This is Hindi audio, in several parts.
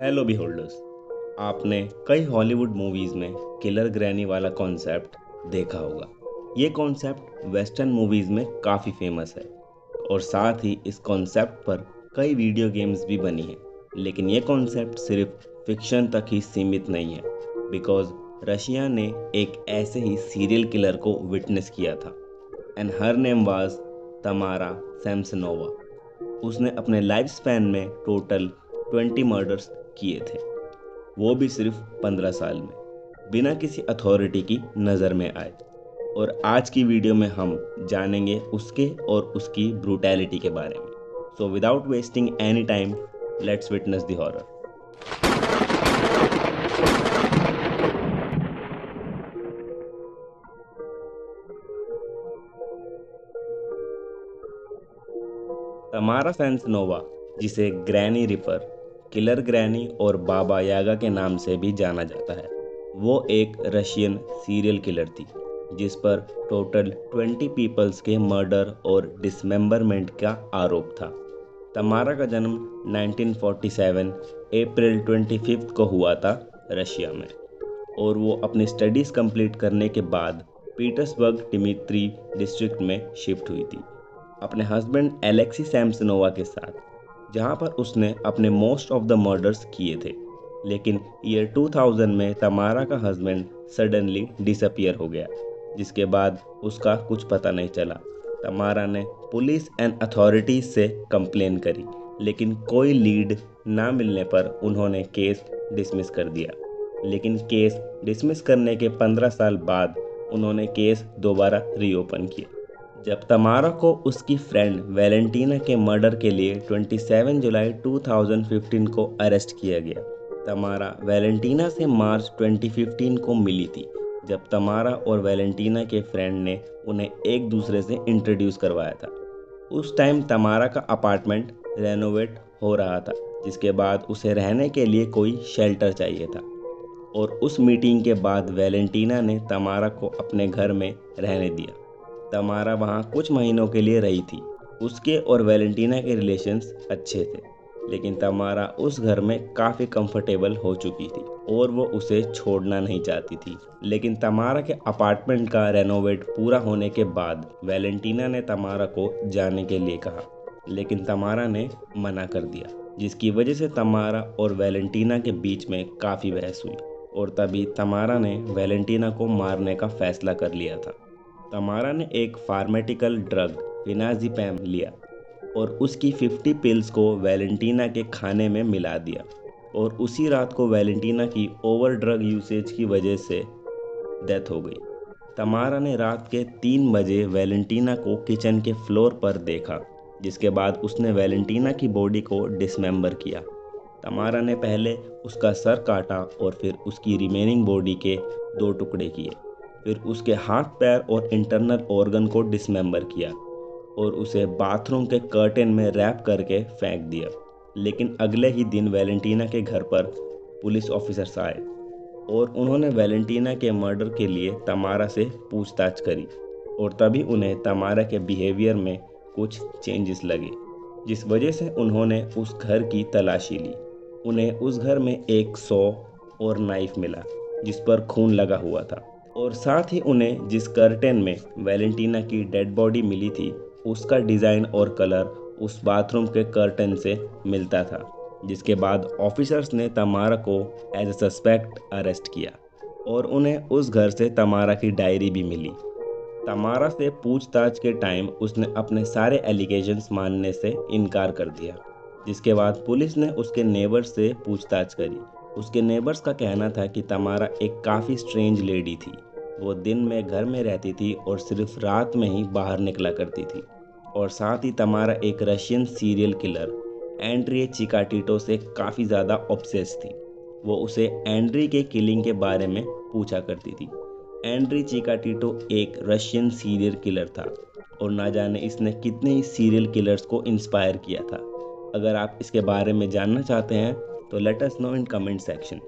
Hello B holders. आपने कई हॉलीवुड मूवीज़ में किलर ग्रैनी वाला कॉन्सेप्ट देखा होगा। ये कॉन्सेप्ट वेस्टर्न मूवीज़ में काफ़ी फेमस है और साथ ही इस कॉन्सेप्ट पर कई वीडियो गेम्स भी बनी हैं। लेकिन ये कॉन्सेप्ट सिर्फ फिक्शन तक ही सीमित नहीं है, बिकॉज रशिया ने एक ऐसे ही सीरियल किलर को विटनेस किया था एंड हर नेम वाज तमारा सैमसनोवा। उसने अपने लाइफ स्पैन में टोटल 20 मर्डर्स किए थे, वो भी सिर्फ 15 साल में, बिना किसी अथॉरिटी की नज़र में आए। और आज की वीडियो में हम जानेंगे उसके और उसकी ब्रूटैलिटी के बारे में। So without wasting any time, let's witness the horror. तमारा सैंसनोवा, जिसे ग्रैनी रिपर, किलर ग्रैनी और बाबा यागा के नाम से भी जाना जाता है, वो एक रशियन सीरियल किलर थी जिस पर टोटल 20 पीपल्स के मर्डर और डिसमेंबरमेंट का आरोप था। तमारा का जन्म 1947 अप्रैल 25 को हुआ था रशिया में, और वो अपनी स्टडीज़ कंप्लीट करने के बाद पीटर्सबर्ग डिमित्री डिस्ट्रिक्ट में शिफ्ट हुई थी अपने हस्बैंड एलेक्सी सैमसनोवा के साथ, जहां पर उसने अपने मोस्ट ऑफ द मर्डर्स किए थे। लेकिन ईयर 2000 में तमारा का हस्बैंड सडनली डिसअपियर हो गया, जिसके बाद उसका कुछ पता नहीं चला। तमारा ने पुलिस एंड अथॉरिटीज से कंप्लेन करी, लेकिन कोई लीड ना मिलने पर उन्होंने केस डिसमिस कर दिया। लेकिन केस डिसमिस करने के 15 साल बाद उन्होंने केस दोबारा रीओपन किया, जब तमारा को उसकी फ्रेंड वैलेंटीना के मर्डर के लिए 27 जुलाई 2015 को अरेस्ट किया गया। तमारा वैलेंटीना से मार्च 2015 को मिली थी, जब तमारा और वैलेंटीना के फ्रेंड ने उन्हें एक दूसरे से इंट्रोड्यूस करवाया था। उस टाइम तमारा का अपार्टमेंट रेनोवेट हो रहा था, जिसके बाद उसे रहने के लिए कोई शेल्टर चाहिए था। और उस मीटिंग के बाद वैलेंटीना ने तमारा को अपने घर में रहने दिया। तमारा वहाँ कुछ महीनों के लिए रही थी। उसके और वैलेंटीना के रिलेशंस अच्छे थे, लेकिन तमारा उस घर में काफ़ी कंफर्टेबल हो चुकी थी और वो उसे छोड़ना नहीं चाहती थी। लेकिन तमारा के अपार्टमेंट का रेनोवेट पूरा होने के बाद वैलेंटीना ने तमारा को जाने के लिए कहा, लेकिन तमारा ने मना कर दिया, जिसकी वजह से तमारा और वैलेंटीना के बीच में काफ़ी बहस हुई और तभी तमारा ने वैलेंटीना को मारने का फैसला कर लिया था। तमारा ने एक फार्मेटिकल ड्रग फिनाज़िपैम लिया और उसकी 50 पिल्स को वैलेंटीना के खाने में मिला दिया, और उसी रात को वैलेंटीना की ओवर ड्रग यूसेज की वजह से डेथ हो गई। तमारा ने रात के 3 बजे वैलेंटीना को किचन के फ्लोर पर देखा, जिसके बाद उसने वैलेंटीना की बॉडी को डिसमेंबर किया। तमारा ने पहले उसका सर काटा और फिर उसकी रिमेनिंग बॉडी के 2 टुकड़े किए। फिर उसके हाथ पैर और इंटरनल ऑर्गन को डिसमेंबर किया और उसे बाथरूम के कर्टेन में रैप करके फेंक दिया। लेकिन अगले ही दिन वैलेंटीना के घर पर पुलिस ऑफिसर्स आए और उन्होंने वैलेंटीना के मर्डर के लिए तमारा से पूछताछ करी, और तभी उन्हें तमारा के बिहेवियर में कुछ चेंजेस लगे, जिस वजह से उन्होंने उस घर की तलाशी ली। उन्हें उस घर में एक सौ और नाइफ मिला जिस पर खून लगा हुआ था, और साथ ही उन्हें जिस कर्टेन में वैलेंटीना की डेड बॉडी मिली थी उसका डिज़ाइन और कलर उस बाथरूम के कर्टेन से मिलता था। जिसके बाद ऑफिसर्स ने तमारा को एज अ सस्पेक्ट अरेस्ट किया और उन्हें उस घर से तमारा की डायरी भी मिली। तमारा से पूछताछ के टाइम उसने अपने सारे एलिगेशंस मानने से इनकार कर दिया, जिसके बाद पुलिस ने उसके नेबर्स से पूछताछ करी। उसके नेबर्स का कहना था कि तमारा एक काफ़ी स्ट्रेंज लेडी थी। वो दिन में घर में रहती थी और सिर्फ रात में ही बाहर निकला करती थी। और साथ ही तमारा एक रशियन सीरियल किलर एंड्रिए चिकाटिटो से काफ़ी ज़्यादा ऑब्सेस थी। वो उसे एंड्री के किलिंग के बारे में पूछा करती थी। एंड्री चिकाटिटो एक रशियन सीरियल किलर था और ना जाने इसने कितने ही सीरियल किलर्स को इंस्पायर किया था। अगर आप इसके बारे में जानना चाहते हैं तो let us know in comment section.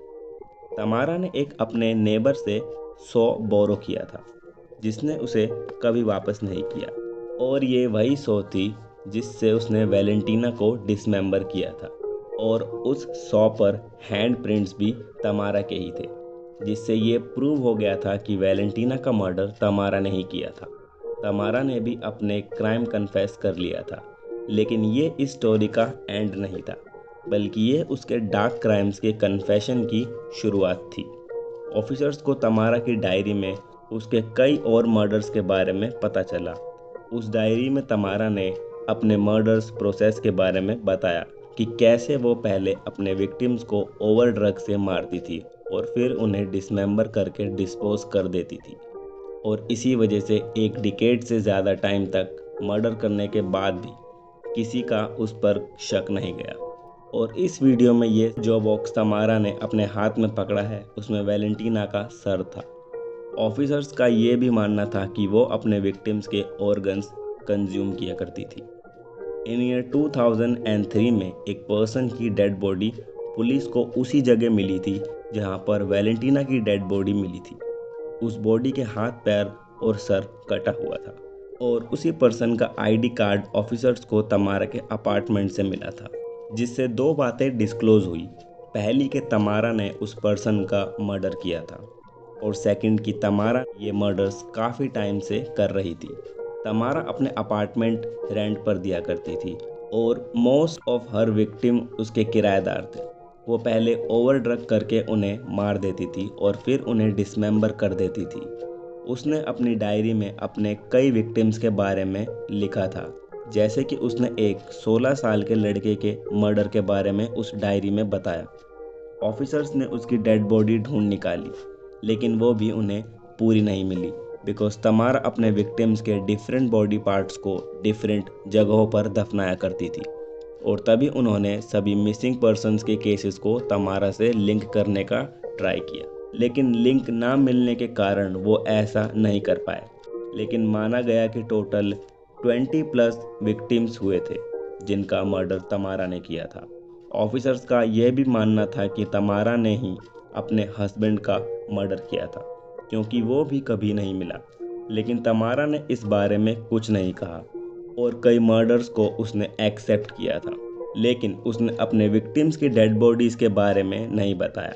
तमारा ने एक अपने नेबर से 100 बोरो किया था, जिसने उसे कभी वापस नहीं किया, और ये वही 100 थी जिससे उसने वैलेंटीना को डिसमेंबर किया था। और उस 100 पर हैंड प्रिंट्स भी तमारा के ही थे, जिससे ये प्रूव हो गया था कि वैलेंटीना का मर्डर तमारा ने ही किया था। तमारा ने भी अपने क्राइम कन्फेस कर लिया था, लेकिन ये इस स्टोरी का एंड नहीं था, बल्कि ये उसके डार्क क्राइम्स के कन्फेशन की शुरुआत थी। ऑफिसर्स को तमारा की डायरी में उसके कई और मर्डर्स के बारे में पता चला। उस डायरी में तमारा ने अपने मर्डर्स प्रोसेस के बारे में बताया कि कैसे वो पहले अपने विक्टिम्स को ओवर ड्रग से मारती थी और फिर उन्हें डिसमेंबर करके डिस्पोज कर देती थी, और इसी वजह से एक डिकेड से ज़्यादा टाइम तक मर्डर करने के बाद भी किसी का उस पर शक नहीं गया। और इस वीडियो में ये जो बॉक्स तमारा ने अपने हाथ में पकड़ा है, उसमें वैलेंटीना का सर था। ऑफिसर्स का ये भी मानना था कि वो अपने विक्टिम्स के ऑर्गन्स कंज्यूम किया करती थी। इन ईयर 2003 में एक पर्सन की डेड बॉडी पुलिस को उसी जगह मिली थी जहां पर वैलेंटीना की डेड बॉडी मिली थी। उस बॉडी के हाथ, पैर और सर कटा हुआ था, और उसी पर्सन का आईडी कार्ड ऑफिसर्स को तमारा के अपार्टमेंट से मिला था, जिससे दो बातें डिस्क्लोज हुई। पहली कि तमारा ने उस पर्सन का मर्डर किया था, और सेकंड कि तमारा ये मर्डर्स काफ़ी टाइम से कर रही थी। तमारा अपने अपार्टमेंट रेंट पर दिया करती थी, और मोस्ट ऑफ हर विक्टिम उसके किराएदार थे। वो पहले ओवर ड्रग करके उन्हें मार देती थी और फिर उन्हें डिसमेंबर कर देती थी। उसने अपनी डायरी में अपने कई विक्टिम्स के बारे में लिखा था, जैसे कि उसने एक 16 साल के लड़के के मर्डर के बारे में उस डायरी में बताया। ऑफिसर्स ने उसकी डेड बॉडी ढूंढ निकाली, लेकिन वो भी उन्हें पूरी नहीं मिली, बिकॉज तमारा अपने विक्टिम्स के डिफरेंट बॉडी पार्ट्स को डिफरेंट जगहों पर दफनाया करती थी, और तभी उन्होंने सभी मिसिंग पर्सन्स के केसेस को तमारा से लिंक करने का ट्राई किया, लेकिन लिंक ना मिलने के कारण वो ऐसा नहीं कर पाए। लेकिन माना गया कि टोटल 20+ विक्टिम्स हुए थे जिनका मर्डर तमारा ने किया था। ऑफिसर्स का यह भी मानना था कि तमारा ने ही अपने हस्बैंड का मर्डर किया था, क्योंकि वो भी कभी नहीं मिला। लेकिन तमारा ने इस बारे में कुछ नहीं कहा, और कई मर्डर्स को उसने एक्सेप्ट किया था, लेकिन उसने अपने विक्टिम्स की डेड बॉडीज़ के बारे में नहीं बताया।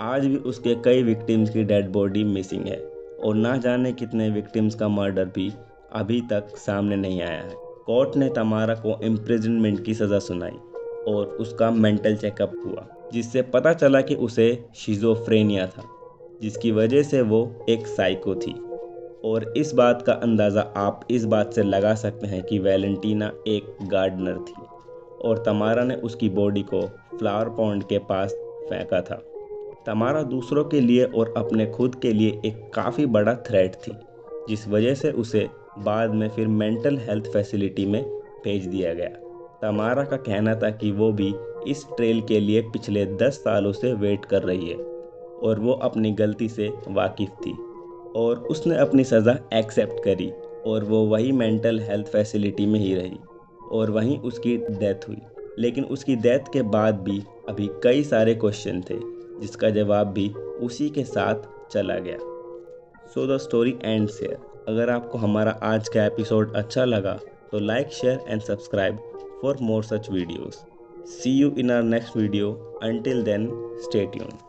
आज भी उसके कई विक्टिम्स की डेड बॉडी मिसिंग है, और ना जाने कितने विक्टिम्स का मर्डर भी अभी तक सामने नहीं आया है। कोर्ट ने तमारा को इम्प्रिजनमेंट की सज़ा सुनाई, और उसका मेंटल चेकअप हुआ, जिससे पता चला कि उसे शिज़ोफ्रेनिया था, जिसकी वजह से वो एक साइको थी। और इस बात का अंदाज़ा आप इस बात से लगा सकते हैं कि वैलेंटीना एक गार्डनर थी, और तमारा ने उसकी बॉडी को फ्लावर पॉन्ड के पास फेंका था। तमारा दूसरों के लिए और अपने खुद के लिए एक काफ़ी बड़ा थ्रेट थी, जिस वजह से उसे बाद में फिर मेंटल हेल्थ फैसिलिटी में भेज दिया गया। तमारा का कहना था कि वो भी इस ट्रेल के लिए पिछले 10 सालों से वेट कर रही है, और वो अपनी गलती से वाकिफ़ थी, और उसने अपनी सज़ा एक्सेप्ट करी, और वो वही मेंटल हेल्थ फैसिलिटी में ही रही, और वहीं उसकी डेथ हुई। लेकिन उसकी डेथ के बाद भी अभी कई सारे क्वेश्चन थे, जिसका जवाब भी उसी के साथ चला गया। So the story ends here. अगर आपको हमारा आज का एपिसोड अच्छा लगा तो like, share and subscribe for more such videos. See you in our next video. Until then, stay tuned.